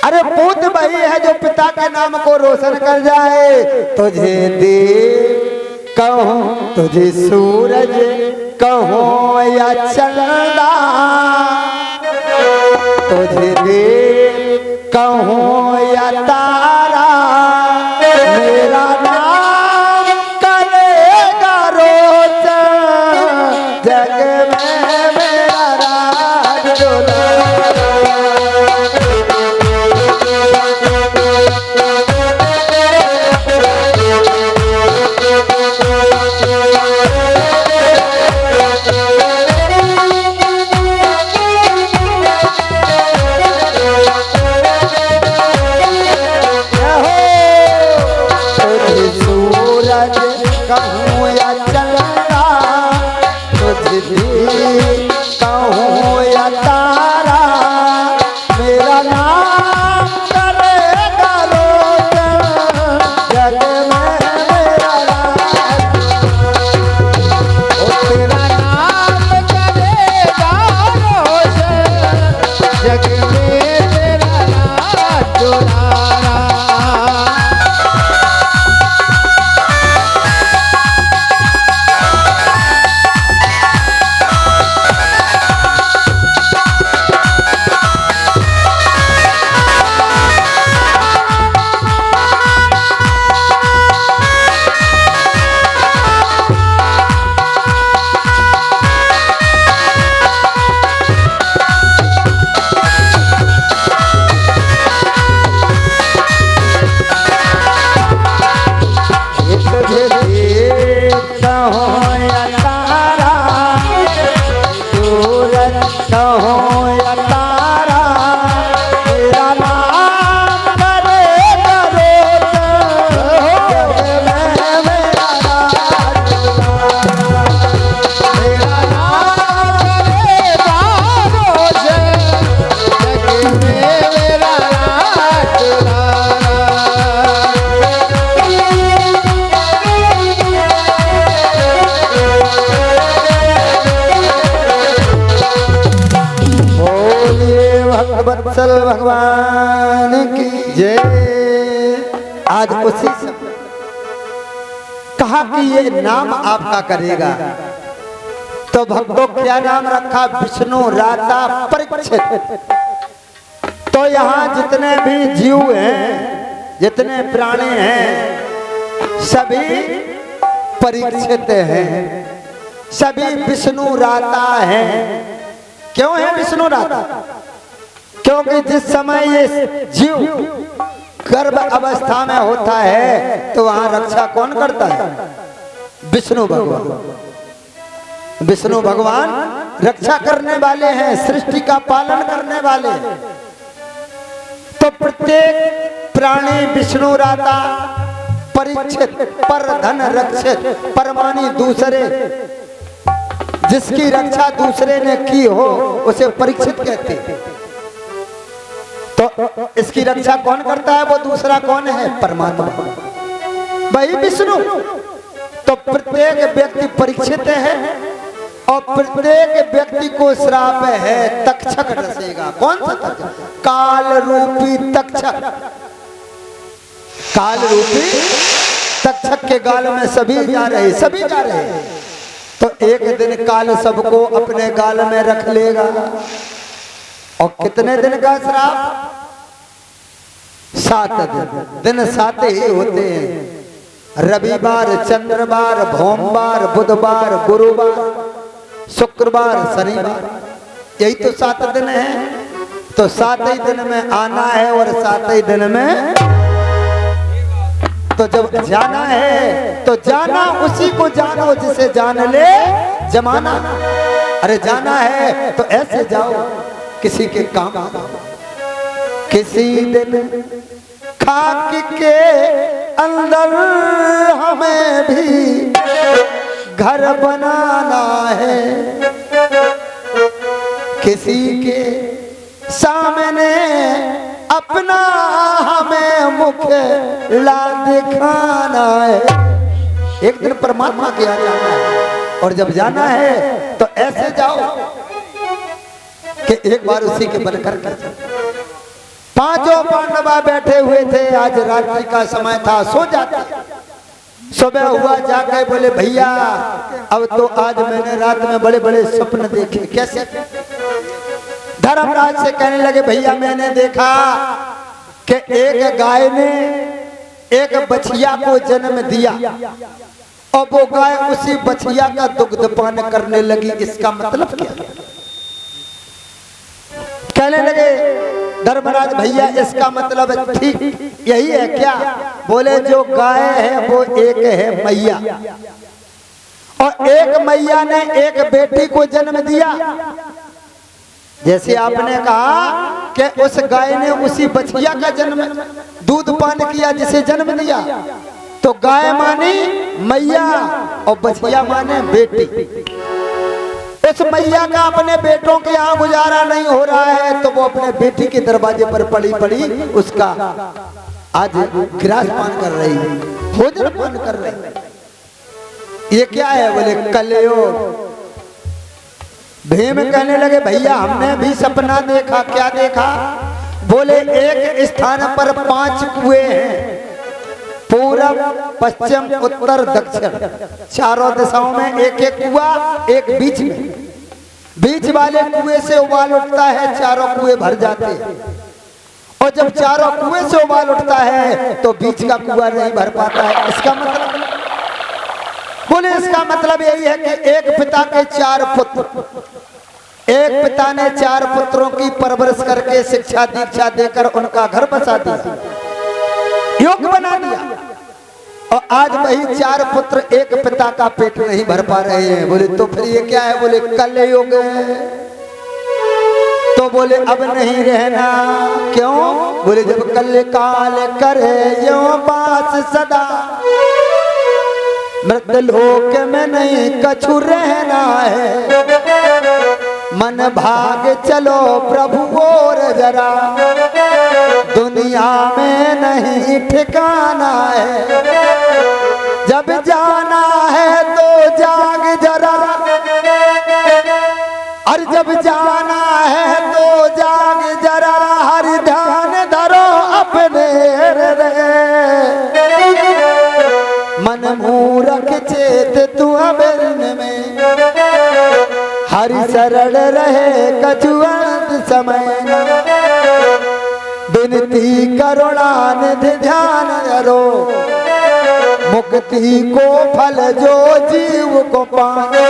अरे पूत वही है जो पिता के नाम को रोशन कर जाए। तुझे देव कहूँ, तुझे सूरज कहूँ या चंदा, तुझे देव कहूँ या तारा, मेरा नाम करेगा रोशन जग में मेरा राज डोला। कहूँ या चंदा, तुझे कहूँ या तारा, मेरा नाम करेगा रोशन जग में मेरा राज। ओ तेरा नाम करेगा रोशन जग में मेरा राज दुलारा। वत्सल भगवान की जय। आज उसी समय कहा कि ये नाम आपका करेगा, तो भक्तों क्या नाम रखा? विष्णु राता परीक्षित। तो यहाँ जितने भी जीव हैं, जितने प्राणी हैं, सभी परीक्षित हैं, सभी विष्णु राता हैं। क्यों है विष्णु राता? क्योंकि जिस समय ये जीव गर्भ अवस्था में होता है तो वहां रक्षा कौन करता है? विष्णु भगवान। विष्णु भगवान रक्षा करने वाले हैं, सृष्टि का पालन करने वाले हैं। तो प्रत्येक प्राणी विष्णु राता परीक्षित, पर धन रक्षित, परमानी दूसरे, जिसकी रक्षा दूसरे ने की हो उसे परीक्षित कहते हैं। तो इसकी रक्षा कौन करता है? वो दूसरा कौन है? परमात्मा, वही विष्णु। तो प्रत्येक व्यक्ति परीक्षित है और प्रत्येक व्यक्ति को श्राप है, तक्षक डसेगा। कौन सा तक्षक? काल रूपी तक्षक। काल रूपी तक्षक के गाल में सभी जा रहे, सभी जा रहे। तो एक दिन काल सबको अपने गाल में रख लेगा। और कितने दिन का श्राप? 7 दिन। दिन 7 ही होते हैं। रविवार, चंद्रवार, भोमवार, बुधवार, गुरुवार, शुक्रवार, शनिवार, यही तो 7 दिन है। तो 7 ही दिन में आना है और 7 ही दिन में तो जब जाना है तो जाना उसी को जानो जिसे जान ले जमाना। अरे जाना है तो ऐसे जाओ किसी के काम। किसी दिन खाक के अंदर हमें भी घर बनाना है, किसी के सामने अपना हमें मुख ला दिखाना है। एक दिन परमात्मा के यहाँ जाना है और जब जाना है तो ऐसे जाओ कि एक बार उसी के बनकर पांचों पांडवा बैठे हुए थे। आज रात्रि का समय था, सो जाते। सुबह हुआ, जाकर बोले भैया अब तो आज मैंने रात में बड़े बड़े स्वप्न देखे। कैसे? धर्मराज से कहने लगे भैया मैंने देखा कि एक गाय ने एक बछिया को जन्म दिया और वो गाय उसी बछिया का दुग्धपान करने लगी। इसका मतलब क्या? कहने लगे धर्मराज भैया इसका मतलब ठीक यही है क्या? बोले जो गाय है वो एक है मैया, और एक मैया ने एक बेटी को जन्म दिया। जैसे आपने कहा कि उस गाय ने उसी बछिया का जन्म दूध पान किया जिसे जन्म दिया, तो गाय माने मैया और बछिया माने बेटी। उस मैया का अपने बेटों के यहाँ गुजारा नहीं हो रहा है तो वो अपने बेटी के दरवाजे पर पड़ी पड़ी उसका आज ग्रास पान कर रही है, भोजन पान कर रही है। ये क्या है? बोले कलयुग। भीम कहने लगे भैया हमने भी सपना देखा। क्या देखा? बोले एक स्थान पर 5 कुएं हैं, पूरब पश्चिम उत्तर दक्षिण, चारों दिशाओं में एक एक कुआं, एक बीच में। बीच वाले कुएं से उबाल उठता है, चारों कुएं भर जाते हैं। और जब चारों कुएं से उबाल उठता है तो बीच का कुआं नहीं भर पाता है। इसका मतलब? बोले इसका मतलब यही है कि एक पिता के 4 पुत्र, एक पिता ने 4 पुत्रों की परवरिश करके शिक्षा दीक्षा देकर उनका घर बसा दिया, योग्य बना दिया, और आज वही 4 पुत्र एक पिता का पेट नहीं भर पा रहे हैं। बोले तो फिर ये क्या है? बोले कलयुग है। तो बोले अब नहीं रहना। क्यों? बोले जब कल काल करे यो बास सदा, मृतलोक में नहीं कछु रहना है। मन भाग चलो प्रभु और जरा, दुनिया में नहीं ठिकाना है। जब जाना है तो जाग जरा, और जब जाना है तो जाग जरा। हर ध्यान धरो अपने मन मूरख चेत तू अबेरन में, हरि शरण रहे कछुअंत समय। विनती करुणानिधि ध्यान धरो, मुक्ति को फल जो जीव को पाने।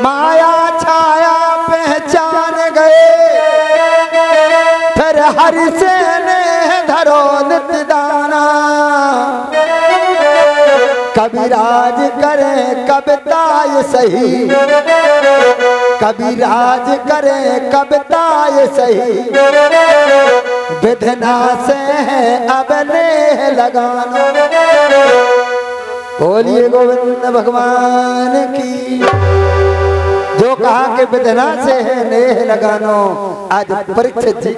माया छाया पहचान गए, फिर हरि से नेह धरो नित्य दाना। कविराज करे कविता ये सही, कविराज करे कविता ये सही। विधना से है अब नेह लगाना। बोलिए गोविंद भगवान की। जो कहा कि विधना से है नेह लगानो, आज परीक्षित जी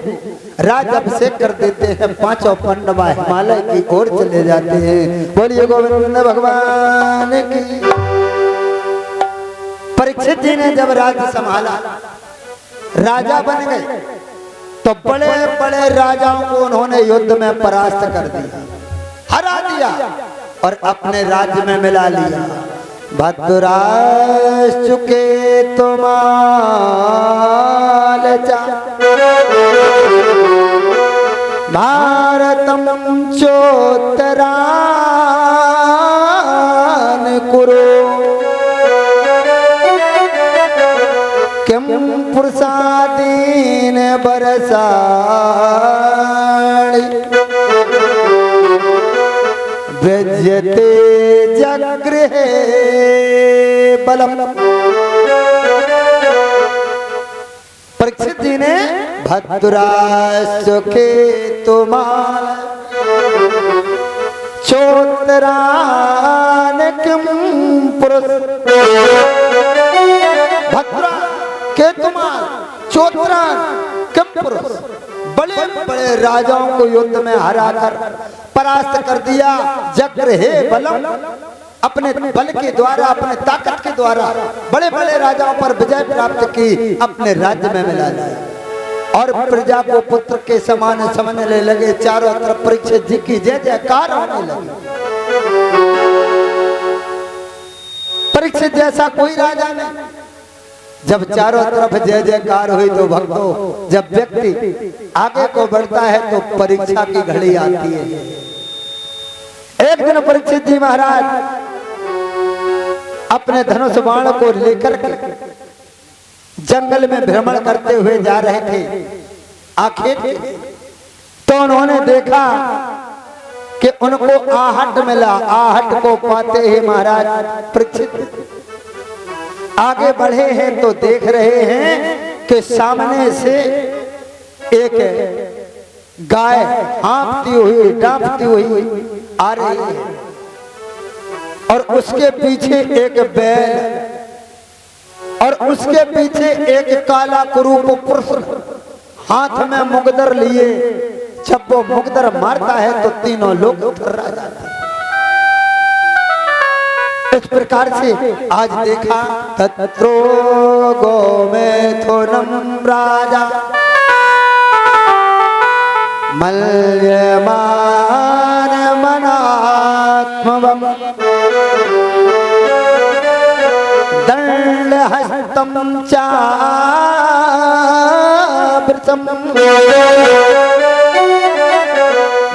राजाभिषेक कर देते हैं। 5 पांडवा हिमालय की ओर चले जाते हैं। बोलिए गोविंद भगवान की। परीक्षित जी ने जब राज्य संभाला, राजा बन गए, तो बड़े बड़े राजाओं को उन्होंने युद्ध में परास्त कर दिया, हरा दिया और अपने राज्य में मिला लिया। भद्राश चुके तुमाल भारतम चोतरान कुरु, किम पुरुषादीन बरसाणी। व्यज्यते जगृहे बलम। परीक्षित जी ने भद्रासुखे तुमाल चोतरान किम पुरुष। भद्रा के तुमाल चोतरान किम पुरुष। बड़े बड़े राजाओं को युद्ध में हराकर परास्त कर दिया। जग्र हे बलम, अपने बल के द्वारा, अपने ताकत के द्वारा बड़े बड़े राजाओं पर विजय प्राप्त की, अपने राज्य में मिला लिया। और प्रजा को पुत्र के समान समझने लगे। चारों तरफ परीक्षित जी की जय जयकार होने लगी। परीक्षित जैसा कोई राजा नहीं। जब चारों तरफ जय जयकार हुई तो भक्तों, जब व्यक्ति आगे को बढ़ता है तो परीक्षा की घड़ी आती है। एक दिन परीक्षित जी महाराज अपने धनुष बाण को लेकर के जंगल में भ्रमण करते हुए जा रहे थे। आखिर तो उन्होंने देखा कि उनको आहट मिला। आहट को पाते ही महाराज परीक्षित आगे बढ़े हैं तो देख रहे हैं कि सामने से एक गाय हाँफती हुई डांफती हुई आ रही है और उसके पीछे एक बैल और उसके पीछे एक काला कुरूप पुरुष हाथ में मुगदर लिए। जब वो मुगदर मारता है तो तीनों लोग थर्रा जाते हैं। इस प्रकार से आज देखा तत्रो गो में थोनम राजा मल्यमान मनात्मवम दंड हस्तम चावृतम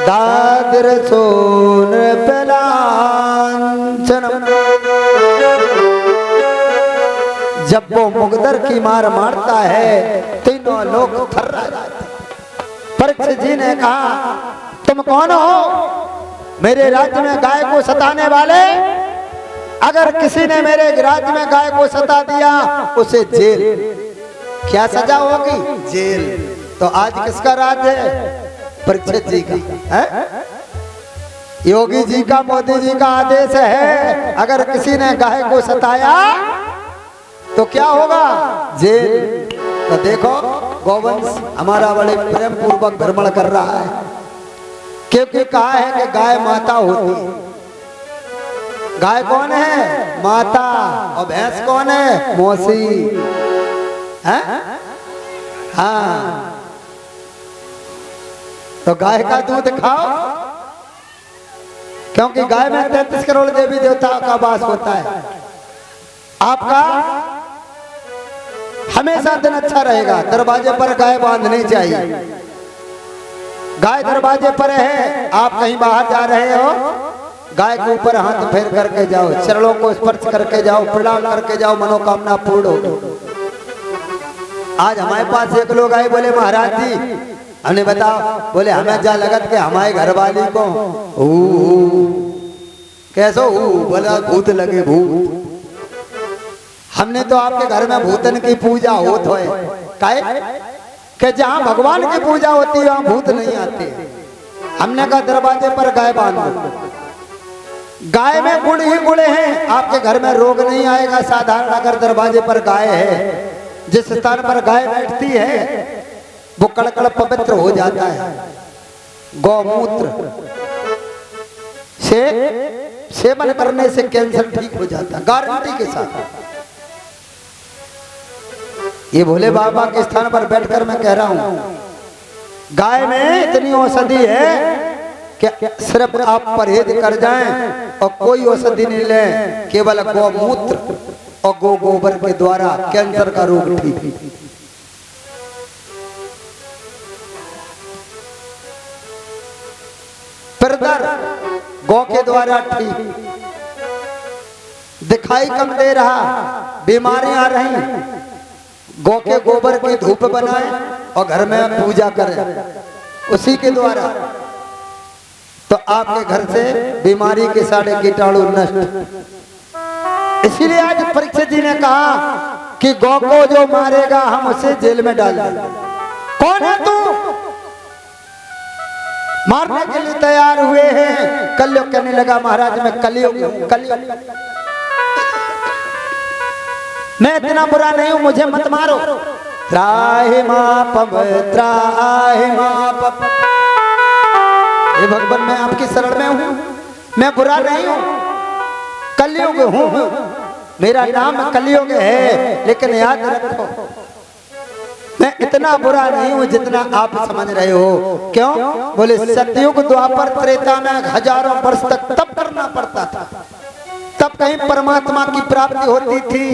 दादर सोन पलांचनम। जब वो मुगदर की मार मारता है तीनों लोग थर्रा जाते। परीक्षित जी ने कहा, तुम कौन हो? मेरे राज्य में गाय को सताने वाले? अगर किसी ने मेरे राज्य में गाय को सता दिया उसे जेल। क्या सजा होगी? जेल। तो आज किसका राज्य है? परीक्षित जी का है? योगी जी का, मोदी जी का आदेश है, अगर किसी ने गाय को सताया तो क्या होगा? जेल। तो देखो गोवंश हमारा बड़े प्रेम पूर्वक भ्रमण कर रहा है, क्योंकि कहा है कि गाय माता होती है। गाय कौन है? माता। और भैंस कौन है? मौसी है? हाँ। तो गाय का दूध खाओ, क्योंकि गाय में 33 करोड़ देवी देवताओं का वास होता है। आपका हमेशा दिन अच्छा रहेगा। दरवाजे पर गाय बांधनी चाहिए। गाय दरवाजे पर है, आप कहीं बाहर जा रहे हो, गाय के ऊपर हाथ फेर करके जाओ, चरणों को स्पर्श करके जाओ, प्रणाम करके जाओ, मनोकामना पूर्ण होगी। आज हमारे पास एक लोग आए, बोले महाराज जी हमने बताओ, बोले हमें जा लगत के हमारे घर वाली को कैसो बोला भूत लगे। भूत? हमने तो आपके घर में भूतन की पूजा होत है। काहे कि जहाँ भगवान की पूजा होती है वहाँ भूत नहीं आते। हमने कहा दरवाजे पर गाय बांध दो। गाय में गुण ही गुण हैं। आपके घर में रोग नहीं आएगा साधारण अगर दरवाजे पर गाय है। जिस स्थान पर गाय बैठती है वो कड़कड़ पवित्र हो जाता है। गौमूत्र से सेवन करने से कैंसर ठीक हो जाता है, गारंटी के साथ। ये भोले बाबा के स्थान पर बैठकर मैं कह रहा हूं, गाय में इतनी औषधि है कि सिर्फ आप परहेज कर जाएं और कोई औषधि नहीं लें, केवल गौमूत्र और गोबर के द्वारा कैंसर का रोग ठीक। फिर गौ के द्वारा ठीक, दिखाई कम दे रहा, बीमारियां आ रही, गौ के गोबर की धूप बनाएं और घर में पूजा करें उसी के द्वारा, तो आपके घर से बीमारी के सारे कीटाणु नष्ट। इसीलिए आज परीक्षित जी ने कहा कि गौ को जो मारेगा हम उसे जेल में डाल देंगे। कौन है तू? मारने के लिए तैयार हुए हैं। कलयुग कहने लगा महाराज मैं कलयुग हूं, कलयुग। मैं इतना बुरा नहीं हूं, मुझे मत मारो। त्राहि मां त्राहि मां। हे भगवान मैं आपकी शरण में हूं, मैं बुरा नहीं हूं, कलयुग हूं, मेरा नाम कलयुग है। लेकिन याद रखो मैं इतना बुरा नहीं हूँ जितना आप समझ रहे हो। क्यों? बोले सतयुग द्वापर त्रेता में हजारों वर्ष तक तप करना पड़ता था, तब कहीं परमात्मा की प्राप्ति होती थी।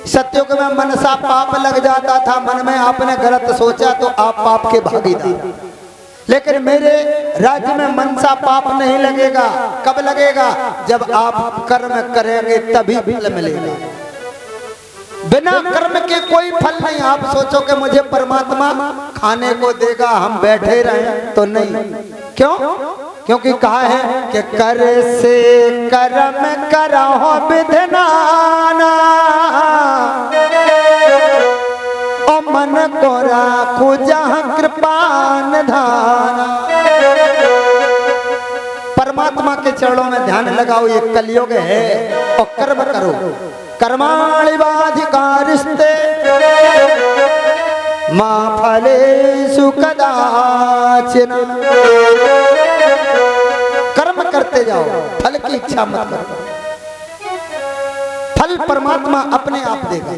सतयुग में मनसा पाप लग जाता था, मन में आपने गलत सोचा तो आप पाप के भागीदार। लेकिन मेरे राज्य में मनसा पाप नहीं लगेगा। कब लगेगा? जब आप कर्म करेंगे तभी फल मिलेगा। बिना कर्म के कोई फल नहीं। आप सोचो कि मुझे परमात्मा खाने को देगा, हम बैठे रहें, तो नहीं। क्यों? क्योंकि कहा है कि कर से कर्म करहो विधनाना, ओ मन को राखो जहाँ कृपान धाना। परमात्मा के चरणों में ध्यान लगाओ, ये कलयुग है, और कर्म करो। कर्माणिवाधिकारिस्ते मां फलेषु कदाचन। कर्म करते जाओ, फल की इच्छा मत करो। फल परमात्मा अपने आप देगा।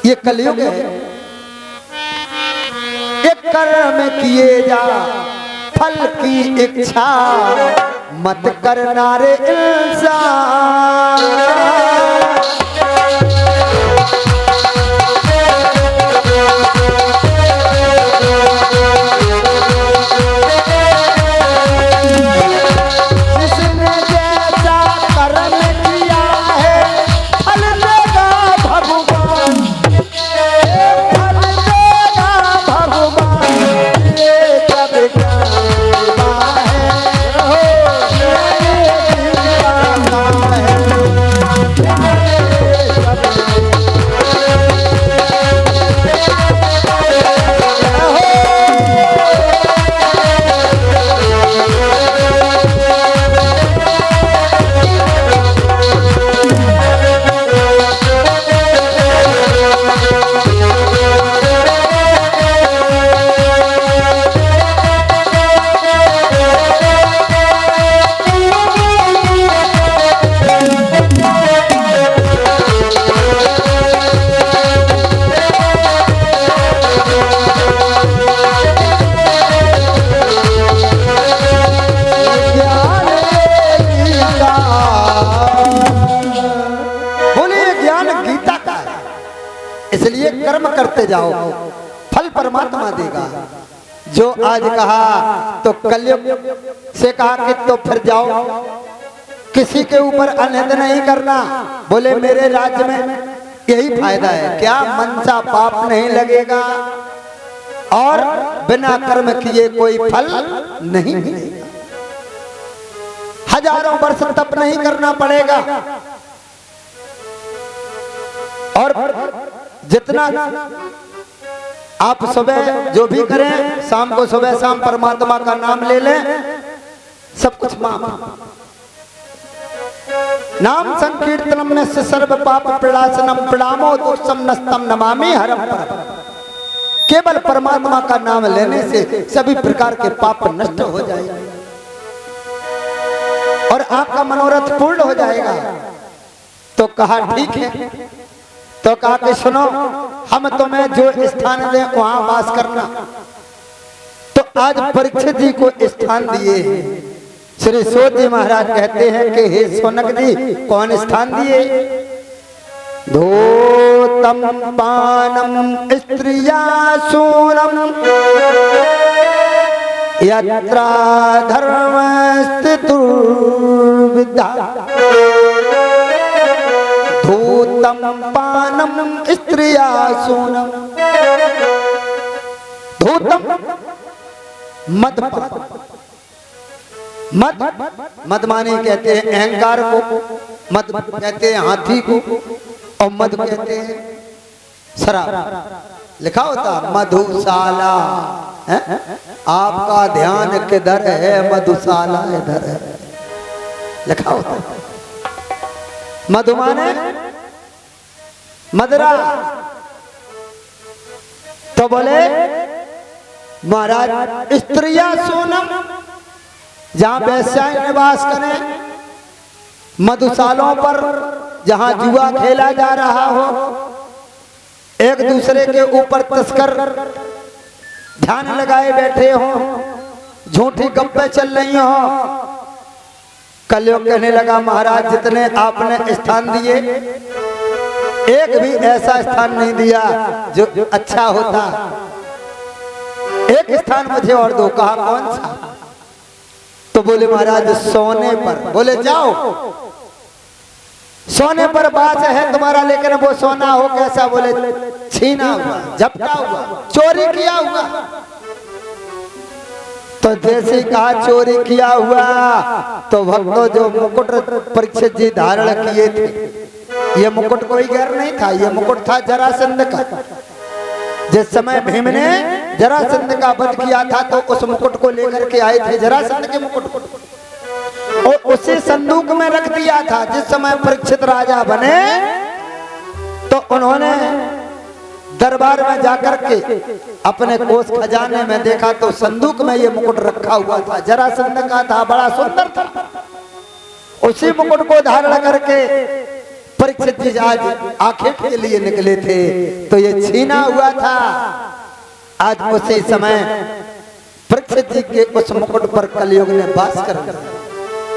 ये कलयुग है। एक कर्म किए जा, फल की इच्छा मत करना रे इंसान। इसलिए कर्म करते जाओ, फल परमात्मा देगा। जो आज कहा तो कलयुग से कहा कि तो फिर जाओ, किसी के ऊपर अनहित नहीं करना। बोले मेरे राज्य में यही फायदा है। क्या? मनसा पाप नहीं लगेगा और बिना कर्म किए कोई फल नहीं मिलेगा। हजारों वर्ष तप नहीं करना पड़ेगा, और जितना आप सुबह जो भी करें, शाम को सुबह शाम परमात्मा का नाम ले लें, सब कुछ माफ। नाम संकीर्तनम में सर्व पाप प्रणाशनम प्रणामो दोषम नस्तम नमामि हरम परम। केवल परमात्मा का नाम लेने से सभी प्रकार के पाप नष्ट हो जाएंगे और आपका मनोरथ पूर्ण हो जाएगा। तो कहा ठीक है। तो कहा कि सुनो, हम तुम्हें जो स्थान दे वहां वास करना। तो आज परीक्षित जी को स्थान दिए। श्री सूत जी महाराज कहते हैं कि हे सोनक जी, कौन स्थान दिए? धूतम पानम स्त्रिया सूरम यत्रा धर्म स्थितुर्विद्या। धूतम पानम स्त्रिया सूनम। धूतम मदपान। मद माने कहते हैं अहंकार को, मद कहते हैं हाथी को, और मद कहते हैं शराब। लिखा होता मधुशाला है? आपका ध्यान किधर है? मधुशाला इधर है, लिखा होता। मधु माने मदरा। तो बोले महाराज स्त्रिया सोनम, जहां वैश्याएं निवास करें, मधुशालों पर जहां जुआ खेला जा रहा हो, एक दूसरे के ऊपर तस्कर ध्यान लगाए बैठे हो, झूठी गप्पे चल रही हो। कलयुग कहने लगा महाराज जितने आपने स्थान दिए एक भी ऐसा स्थान नहीं दिया जो अच्छा होता, एक स्थान मुझे और दो। कहा कौन सा? तो बोले महाराज सोने पर। बोले जाओ, सोने पर बात है तुम्हारा, लेकिन वो सोना हो कैसा? बोले छीना हुआ, झपटा हुआ, चोरी किया हुआ। तो जैसे कहा चोरी किया हुआ तो भक्तों जो मुकुट परीक्षित जी धारण किए थे, ये मुकुट कोई गैर नहीं था, ये मुकुट था जरासंध का। जिस समय भीम ने जरासंध का वध किया था तो उस मुकुट को लेकर के आए थे, जरासंध के मुकुट को, और उसी संदूक में रख दिया था। जिस समय परीक्षित राजा बने तो उन्होंने दरबार में जाकर के अपने कोष खजाने में देखा तो संदूक में ये मुकुट रखा हुआ था, जरासंध का था, बड़ा सुंदर था। उसी मुकुट को धारण करके परीक्षित जी आज आखेट के लिए निकले थे, तो ये छीना हुआ था। आज उसी समय परीक्षित जी के उस मुकुट पर कलयुग ने वास कर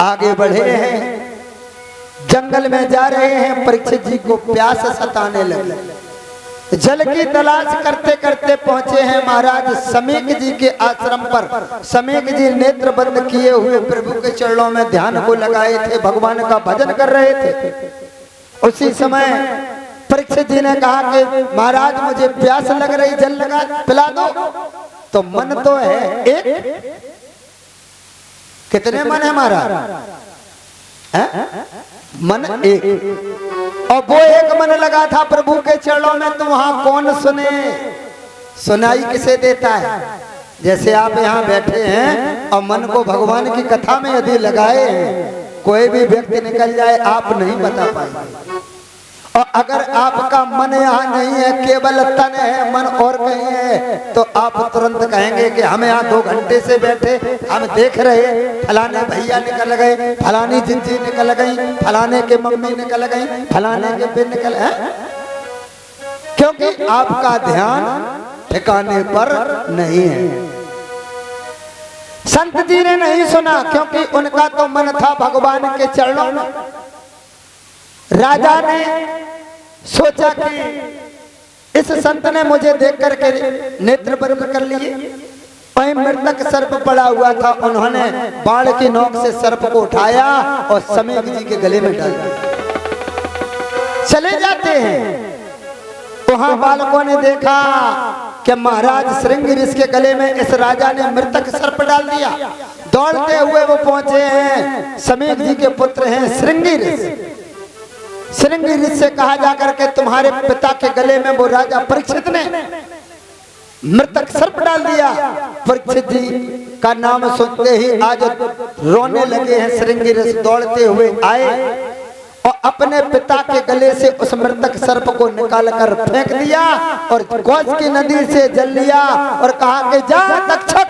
आगे बढ़े हैं, जंगल में जा रहे हैं। परीक्षित जी को प्यास सताने लगी, जल की तलाश करते करते पहुंचे हैं महाराज समीक जी के आश्रम पर। समीक जी नेत्र बंद किए हुए प्रभु के चरणों में ध्यान को लगाए थे, भगवान का भजन कर रहे थे। उसी समय परीक्षित जी ने कहा कि महाराज मुझे प्यास लग रही, जल लगा पिला दो। तो मन तो है एक, कितने मन है महाराज? मन एक, और वो एक मन लगा था प्रभु के चरणों में। तो वहां कौन सुने? सुनाई किसे देता है? जैसे आप यहाँ बैठे हैं और मन को भगवान की कथा में यदि लगाए हैं, कोई भी व्यक्ति निकल जाए आप नहीं बता पाएंगे। और अगर आपका मन यहाँ नहीं है, केवल तन है, मन और कहीं है, तो आप तुरंत कहेंगे कि हम यहाँ 2 घंटे से बैठे, हम देख रहे फलाने भैया निकल गए, फलानी जिंजी निकल गई, फलाने के मम्मी निकल गई, फलाने के पे निकल है। क्योंकि आपका ध्यान ठिकाने पर नहीं है। संत जी ने नहीं सुना क्योंकि उनका तो मन था भगवान के चरणों में। राजा ने सोचा कि इस संत ने मुझे देख करके नेत्र बंद कर लिए। वहीं मृतक सर्प पड़ा हुआ था, उन्होंने बाण की नोक से सर्प को उठाया और समीक जी के गले में डाल दिया। चले जाते हैं, वहां बालकों ने देखा कि महाराज श्रृंगिरिष के गले में इस राजा ने मृतक सर्प डाल दिया। दौड़ते हुए वो पहुंचे हैं, समीक जी के पुत्र हैं श्रृंगिरिष। श्रृंगिरिष से कहा जाकर के तुम्हारे पिता के गले में वो राजा परीक्षित ने मृतक सर्प डाल दिया। परीक्षित जी का नाम सुनते ही आज रोने लगे हैं। श्रृंगिरिष दौड़ते हुए आए और अपने पिता के गले से उस मृतक सर्प को निकाल कर फेंक दिया और कौश की नदी से जल लिया और कहा कि जा तक्षक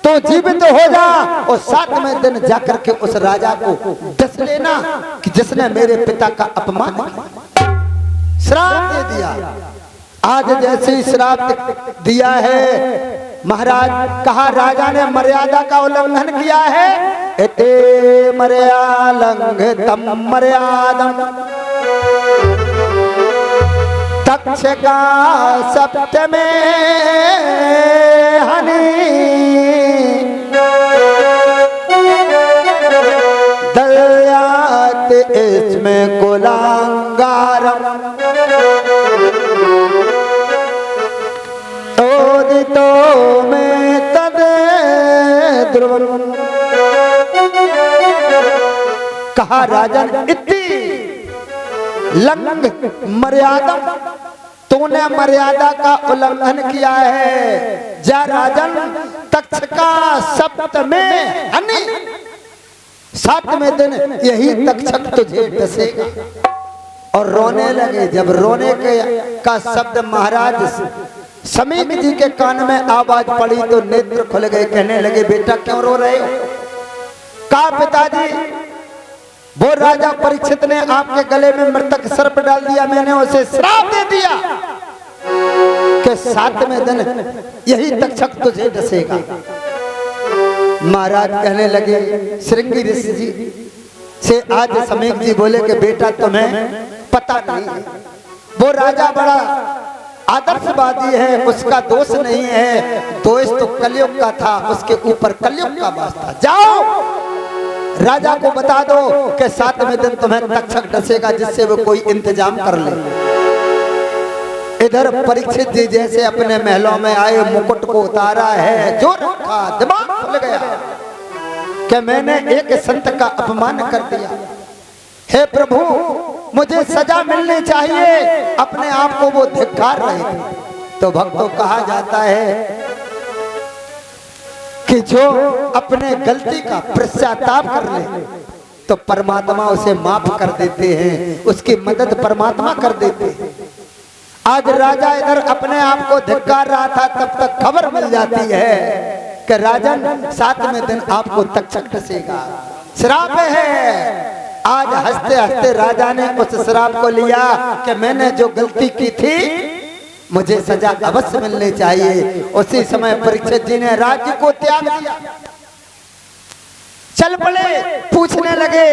तो जीवित हो जा और 7वें दिन जाकर के उस राजा को डस लेना कि जिसने मेरे पिता का अपमान किया। श्राप दे दिया। आज जैसे श्राप दिया है महाराज, कहा राजा ने मर्यादा का उल्लंघन किया है। एते मर्यालंघितम मर्यादम तक्षका सप्तमे हनि दयात इसमें कुलांगारम तोदितो में तद ध्रुवम। कहा राजन इतनी लंघ मर्यादा, तूने मर्यादा का उल्लंघन किया है। जा राजन तक्षका सप्तमें हनि, 7वें दिन यही तक्षक तुझे डसेगा। और रोने लगे। जब रोने का शब्द महाराज समीक जी के कान में आवाज पड़ी तो नेत्र खुल गए। कहने लगे बेटा क्यों रो रहे हो? कहा पिताजी वो राजा परीक्षित ने आपके गले में मृतक सर्प डाल दिया, मैंने उसे श्राप दे दिया। कि 7वें दिन यही तक्षक तुझे डसेगा। महाराज कहने लगे, श्रृंगी ऋषि जी से आज समीप जी बोले कि बेटा तुम्हें पता नहीं है, वो राजा बड़ा आदर्शवादी है, उसका दोष नहीं है, दोष तो कलयुग का था, उसके ऊपर कलयुग का वास था। जाओ राजा को बता दो कि 7वें दिन तुम्हें तक्षक डसेगा, जिससे वो कोई इंतजाम कर ले। इधर परीक्षित जी जैसे अपने महलों में आए, मुकुट को उतारा है, जो रखा दिमाग खुल गया कि मैंने एक संत का अपमान कर दिया। हे प्रभु मुझे सजा मिलनी चाहिए, अपने आप को वो धिक्कार रहे थे। तो भक्तों कहा जाता है कि जो अपने गलती का पश्चाताप कर ले तो परमात्मा उसे माफ कर देते हैं, उसकी मदद परमात्मा कर देते हैं। आज राजा इधर अपने आप को धिक्कार रहा था, तब तक खबर मिल जाती है कि राजन 7वें दिन आपको तक्षक डसेगा, श्राप है। आज हंसते हंसते राजा ने उस श्राप को लिया कि मैंने जो गलती की थी मुझे सजा अवश्य मिलनी चाहिए। उसी समय परीक्षित जी ने राज्य को त्याग दिया, चल पड़े, पूछने लगे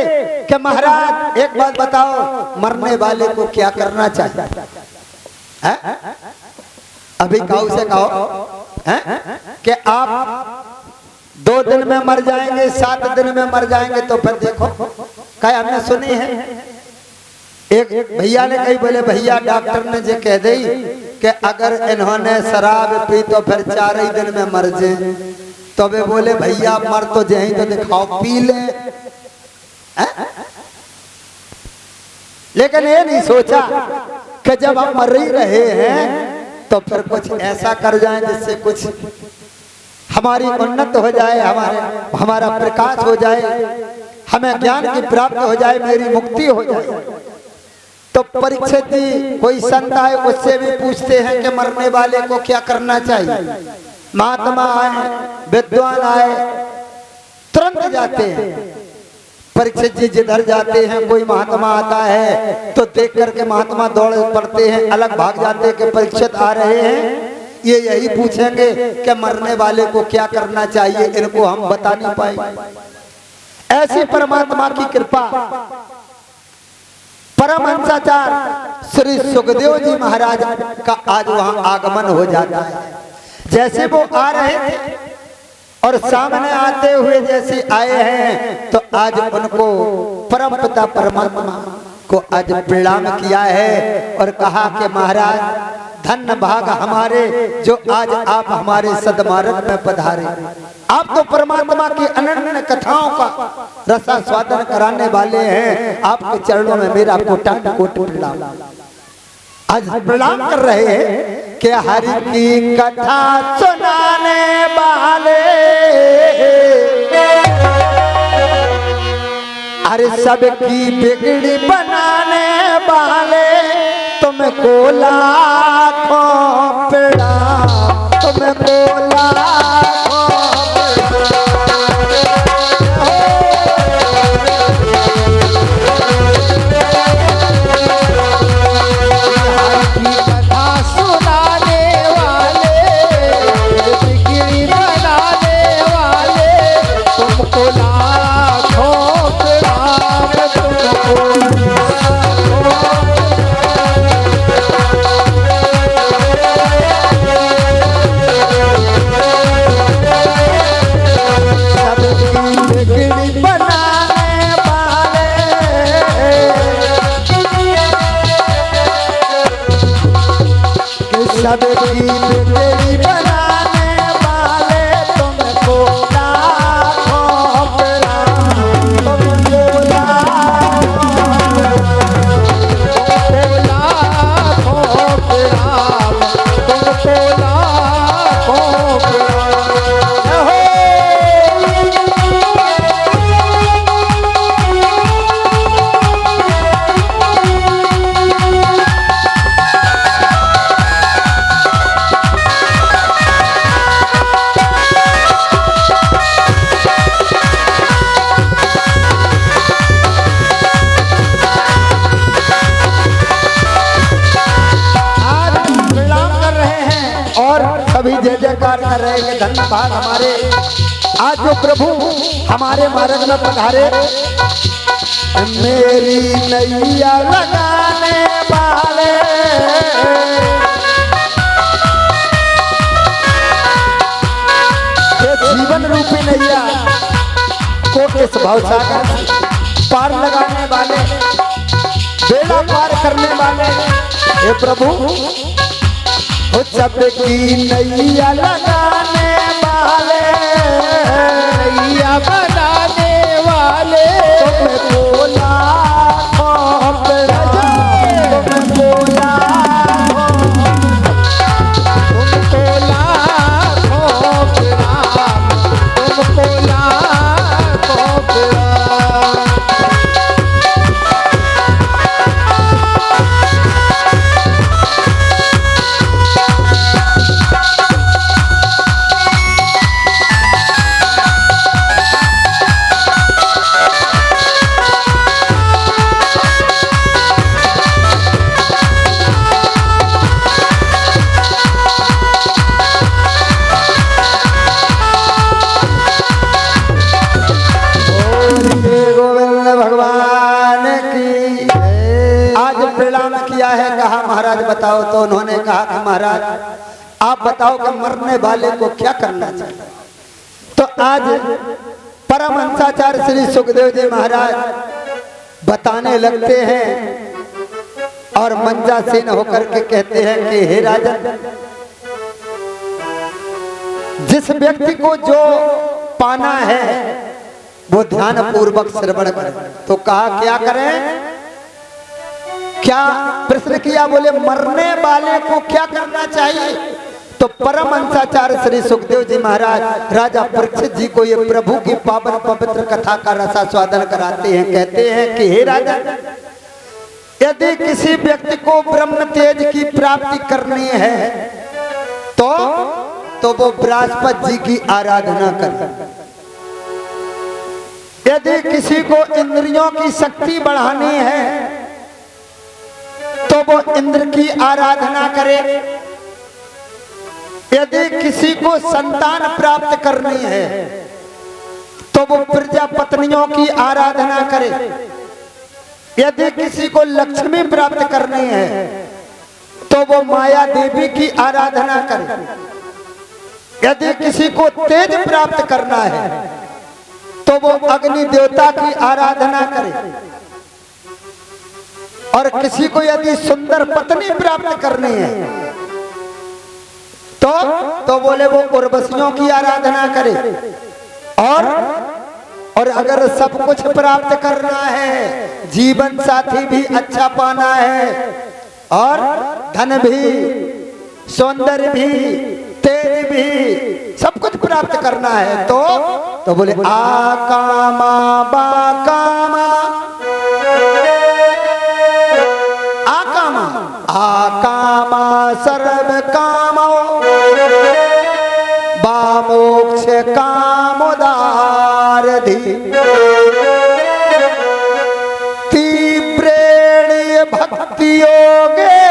कि महाराज एक बात बताओ, मरने वाले को क्या करना चाहिए? है? अभी काऊ से कहो है? कि आप 2 दिन में मर जाएंगे, 7 दिन में मर जाएंगे, तो फिर देखो क्या हमने सुनी है। एक भैया ने कही, बोले भैया डॉक्टर ने जो कह दी कि अगर इन्होंने शराब पी तो फिर 4 ही दिन में मर जाए। तो वे बोले भैया मर तो जाए तो दिखाओ, पी ले। लेकिन ये नहीं सोचा कि जब हम मर ही रहे हैं तो फिर कुछ ऐसा कर जाए जिससे कुछ हमारी उन्नत हो जाए, हमारा प्रकाश हो जाए, हमें ज्ञान की प्राप्ति हो जाए, मेरी मुक्ति हो जाए। तो परीक्षित जी कोई संत आए उससे भी पूछते हैं कि मरने वाले को क्या करना चाहिए। महात्मा आए, विद्वान आए, तुरंत जाते हैं। परीक्षित जी जिधर जाते हैं कोई महात्मा आता है तो देख करके महात्मा दौड़ पड़ते हैं, अलग भाग जाते हैं कि परीक्षित आ रहे हैं, ये यही पूछेंगे कि मरने वाले को क्या करना चाहिए, इनको हम बता नहीं पाएंगे। ऐसी परमात्मा की कृपा, परमहंसाचार्य श्री सुखदेव जी महाराज का आज वहां आगमन हो जाता है। जैसे वो आ रहे थे और सामने आते हुए जैसे आए हैं तो आज उनको परम पिता परमात्मा को आज प्रणाम किया है और कहा कि महाराज धन्य भाग हमारे जो आज आप हमारे सदमार्ग में पधारे। आप तो परमात्मा की अनन्य कथाओं का रसास्वादन कराने वाले हैं। आपके चरणों में मेरा कोटि प्रणाम। आज प्रणाम कर रहे हैं कि हरि की कथा सुनाने वाले, अरे सबकी बिगड़ी बनाने वाले, तुमको लाखों प्रणाम, तुमको लाखों न रहेंगे। धन्य भाग हमारे आज जो प्रभु हमारे मार्ग में पधारे। मेरी नैया लगाने वाले जीवन रूपी नैया को इस भवसागर पार लगाने वाले, बेड़ा पार करने वाले हे प्रभु, सबकी नैया लगाने वाले, नैया बनाने वाले, तुमको लाखों प्रणाम, तुमको लाखों प्रणाम, तुमको लाखों प्रणाम। कहा महाराज बताओ, तो उन्होंने कहा कि महाराज आप बताओ कि मरने वाले को क्या करना चाहिए। तो आज परमहंसाचार्य श्री सुखदेव जी महाराज बताने लगते हैं और मंजासीन होकर के कहते हैं कि हे राजन, जिस व्यक्ति को जो पाना है वो ध्यान पूर्वक श्रवण करे। तो कहा क्या करें, क्या प्रश्न किया, बोले मरने वाले को क्या करना चाहिए। तो परमहंसाचार्य श्री सुखदेव जी महाराज राजा परीक्षित जी को ये प्रभु की पावन पवित्र कथा का रसास्वादन कराते हैं। कहते हैं कि हे राजा, यदि किसी व्यक्ति को ब्रह्म तेज की प्राप्ति करनी है तो वो बृहस्पति जी की आराधना करे। यदि किसी को इंद्रियों की शक्ति बढ़ानी है तो वो इंद्र की आराधना करे। यदि किसी को संतान प्राप्त करनी है तो वो प्रजापत्नियों की आराधना करे। यदि किसी को लक्ष्मी प्राप्त करनी है तो वो माया देवी की आराधना करे। यदि किसी को तेज प्राप्त करना है तो वो अग्नि देवता की आराधना करे। और किसी को यदि सुंदर पत्नी प्राप्त करनी है तो बोले वो उर्वशियों की आराधना करे। और अगर सब कुछ प्राप्त करना है, जीवन साथी भी अच्छा पाना है और धन भी, सौंदर्य भी, तेज भी, सब कुछ प्राप्त करना है तो बोले आकामा बाकामा, आकामा सर्व कामो बामोक्ष कामोदारधि तीव्रेण भक्ति योगे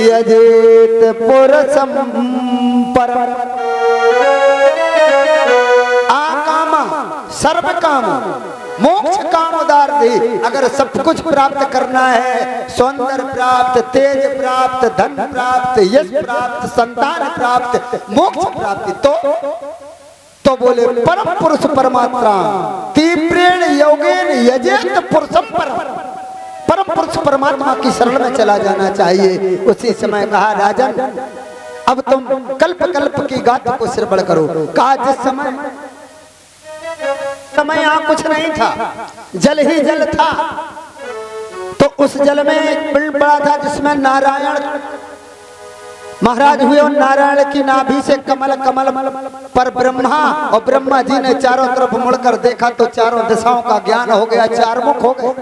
यजेत पुरुषं परम। आकामा सर्व काम मोक्ष काम उदारधि, अगर सब कुछ प्राप्त करना है, सौंदर्य प्राप्त, तेज प्राप्त, धन प्राप्त, यश प्राप्त, संतान प्राप्त, मोक्ष प्राप्ति, तो बोले परम पुरुष परमात्मा तीव्रेण योगेन यजेत पुरुषं परम, परम पुरुष परमात्मा की शरण में चला जाना चाहिए। उसी समय कहा राजन, अब तुम कल्प कल्प की गाथा को श्रवण करो। कहा जिस समय यहाँ कुछ नहीं था, जल ही जल था, तो उस जल में एक पिंड पड़ा था जिसमें नारायण महाराज हुए और नारायण की नाभि से कमल कमल पर ब्रह्मा, और ब्रह्मा जी ने चारों तरफ मुड़कर देखा तो चारों दिशाओं का ज्ञान हो गया, चार मुख हो गए।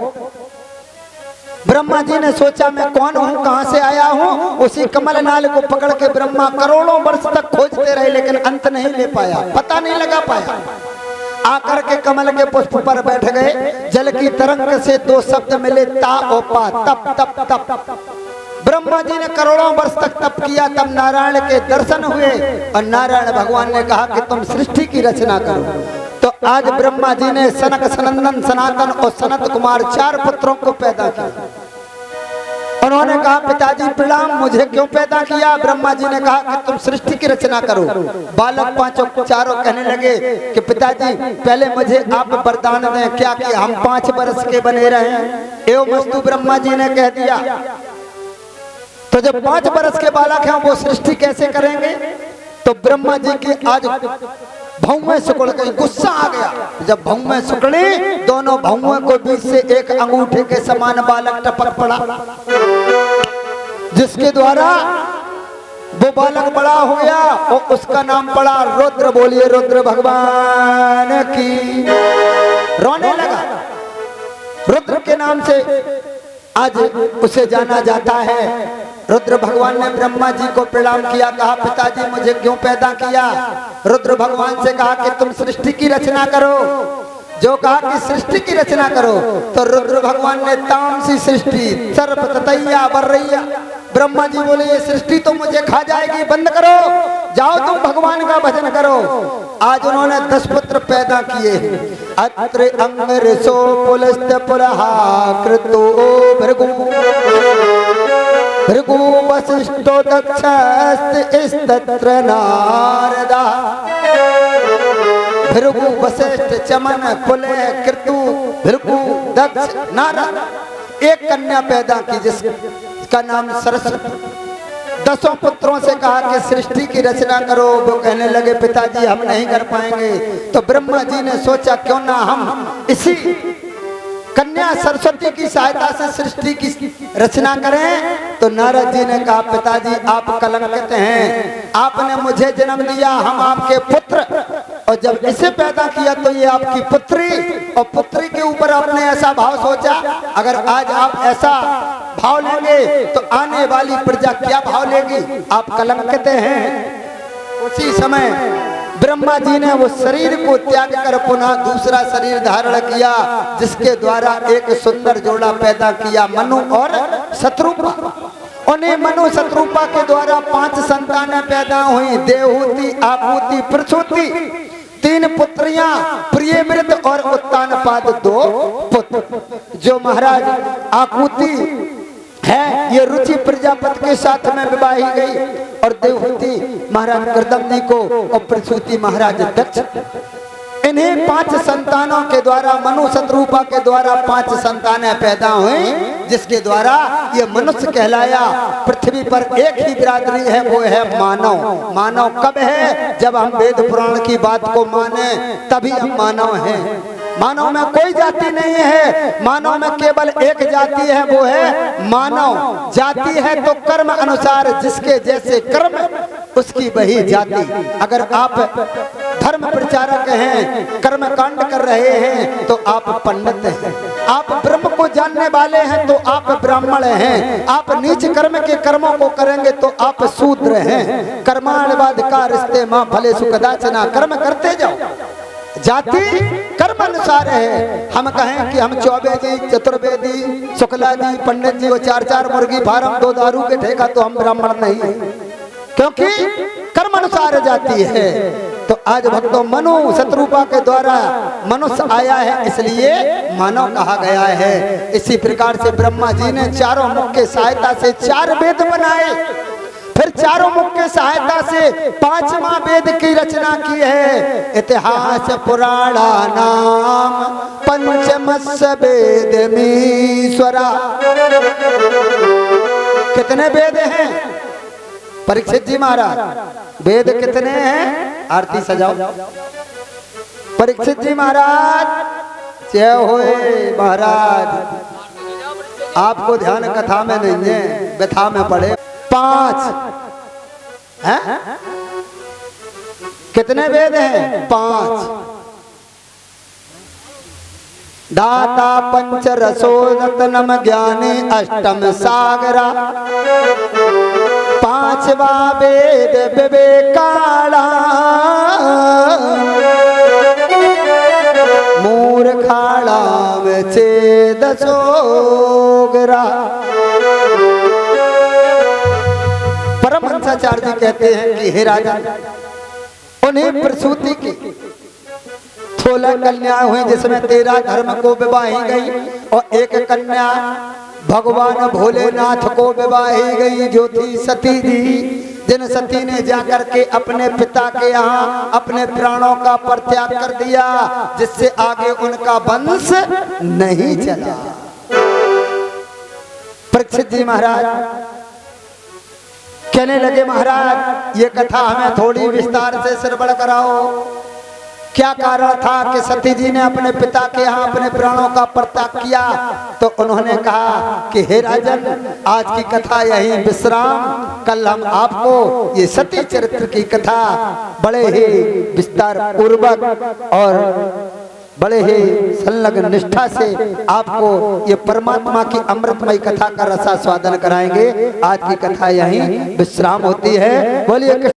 ब्रह्मा जी ने सोचा मैं कौन हूँ, कहाँ से आया हूँ। उसी कमल नाल को पकड़ के ब्रह्मा करोड़ों वर्ष तक खोजते रहे लेकिन अंत नहीं ले पाया, पता नहीं लगा पाया। आकर के कमल के पुष्प पर बैठ गए। जल की तरंग से दो शब्द मिले, ता और पा, तप तप तप। ब्रह्मा जी ने करोड़ों वर्ष तक तप किया, तब नारायण के दर्शन हुए और नारायण भगवान ने कहा कि तुम सृष्टि की रचना करो। तो आज ब्रह्मा जी ने सनक, सनंदन, सनातन और सनत कुमार 4 पुत्रों को पैदा किया। उन्होंने कहा पिताजी प्रणाम, मुझे क्यों पैदा किया? ब्रह्मा जी ने कहा कि तुम सृष्टि की रचना करो। बालक 5 चारों कहने लगे कि पिताजी पहले मुझे आप वरदान दें, क्या कि हम 5 वर्ष के बने रहे। एवं वस्तु ब्रह्मा जी ने कह दिया। तो जब 5 वर्ष के बालक हैं वो सृष्टि कैसे करेंगे? तो ब्रह्मा जी की आज भौवें सिकुड़ गई, गुस्सा आ गया। जब भौवें सिकुड़ी, दोनों भौवें को बीच से एक अंगूठे के समान बालक टपक पड़ा, जिसके द्वारा वो बालक बड़ा हो गया और उसका नाम पड़ा रुद्र। बोलिए रुद्र भगवान की। रोने लगा। रुद्र के नाम से आज उसे जाना जाता है। रुद्र भगवान ने ब्रह्मा जी को प्रणाम किया, कहा पिताजी मुझे क्यों पैदा किया? रुद्र भगवान से कहा कि तुम सृष्टि की रचना करो। जो कहा कि सृष्टि की रचना करो, तो रुद्र भगवान ने तामसी सृष्टि, सर्प, ततैया, बर्रैया। ब्रह्मा जी बोले ये सृष्टि तो मुझे खा जाएगी, बंद करो, जाओ तुम भगवान का भजन करो। आज उन्होंने 10 पुत्र पैदा किए। अत्र अंगरसो पुलस्त पुलहा कृतो भृगु, भृगु वसिष्ठो दक्षस्त इस्तत्र नारदा। भृगु वशिष्ठ चमन पुलह कृतु भृगु दक्ष नारद। एक कन्या पैदा की जिसका नाम सरस्वती। 10 पुत्रों से कहा कि सृष्टि की रचना करो। वो कहने लगे पिताजी हम नहीं कर पाएंगे। तो ब्रह्मा जी ने सोचा क्यों ना हम इसी कन्या सरस्वती की सहायता से सृष्टि की रचना करें। तो नारद जी ने कहा पिताजी आप कलंकित हैं, आपने मुझे जन्म दिया, हम आपके पुत्र, और जब इसे पैदा किया तो ये आपकी पुत्री, और पुत्री के ऊपर आपने ऐसा भाव सोचा। अगर आज आप ऐसा भाव लेंगे तो आने वाली प्रजा क्या भाव लेगी? आप कलंकित हैं। उसी समय ब्रह्मा जी ने वो शरीर को त्याग कर पुनः दूसरा शरीर धारण किया, जिसके द्वारा एक सुंदर जोड़ा पैदा किया, मनु और शत्रुपा। उन्हें मनु शत्रुपा के द्वारा 5 संतानें पैदा हुई, देवहूति, आपूति, प्रसूति। 3 पुत्रियां, प्रियमृत और उत्तानपाद 2 पुत्र। जो महाराज आपूति है ये रुचि प्रजापति के साथ में विवाही गई, और देवहूति महाराज कर्दमनी को और प्रसूति महाराज दक्ष। इन्हें 5 संतानों के द्वारा, मनु शत्रुपा के द्वारा 5 संतानें पैदा हुई, जिसके द्वारा ये मनुष्य कहलाया। पृथ्वी पर एक ही बिरादरी है, वो है मानव। मानव कब है? जब हम वेद पुराण की बात को माने तभी हम मानव हैं। मानव में कोई जाति नहीं है, मानव में केवल एक जाति है, वो है मानव। जाति है तो कर्म अनुसार, जिसके जैसे कर्म उसकी वही जाति। अगर आप धर्म प्रचारक हैं, कर्म कांड कर रहे हैं, तो आप पंडित हैं। आप ब्रह्म को जानने वाले हैं तो आप ब्राह्मण हैं। आप नीच कर्म के कर्मों को करेंगे तो आप शूद्र हैं। कर्माणवाद का रिश्ते मां भले सुखदाचना, कर्म करते जाओ। जाति कर्म अनुसार है। हम कहें कि हम चौबे जी, चतुर्वेदी, शुक्ला जी, पंडित जी, वो 4-4 मुर्गी फार्म, 2 दारू के ठेका, तो हम ब्राह्मण नहीं है, क्योंकि कर्म अनुसार जाती है। तो आज भक्तों मनु शत्रुपा के द्वारा मनुष्य आया है, इसलिए मानव कहा गया है। इसी प्रकार से ब्रह्मा जी ने चारों मुख के सहायता से 4 वेद बनाए, फिर चारों मुख के सहायता से 5वां वेद की रचना की है। इतिहास पुराणा नाम पंचमस्य वेद मीश्वरा। कितने वेद हैं परीक्षित जी महाराज? वेद कितने हैं? आरती सजाओ। परीक्षित जी महाराज जय होए महाराज। आपको ध्यान कथा में नहीं है, व्यथा में पड़े। 5 हैं? कितने वेद हैं? 5। दाता पंच रसो रत्नम ज्ञानी अष्टम सागरा। 5वां वेद विवेकाला मूर्खाड़ा में छेद सोगरा। व्यासाचार्य जी कहते हैं कि हे राजा, उन्हें प्रसूति की 16 कन्याएं हुई, जिसमें 13 धर्म को विवाही गई और एक कन्या भगवान भोलेनाथ को विवाही गई, जो थी सती जी। जिन सती ने जाकर के अपने पिता के यहाँ अपने प्राणों का परित्याग कर दिया, जिससे आगे उनका वंश नहीं चला। परीक्षित जी महाराज कहने लगे, महाराज ये कथा हमें थोड़ी विस्तार से श्रवण कराओ। क्या कारण था कि सती जी ने अपने पिता के यहाँ अपने प्राणों का परित्याग किया? तो उन्होंने कहा कि हे राजन, आज की कथा यही विश्राम, कल हम आपको ये सती चरित्र की कथा बड़े ही विस्तार पूर्वक और बड़े ही संलग्न निष्ठा से आपको ये परमात्मा की अमृतमय कथा का रसास्वादन कराएंगे। आज की कथा यहीं विश्राम होती है। बोलिए।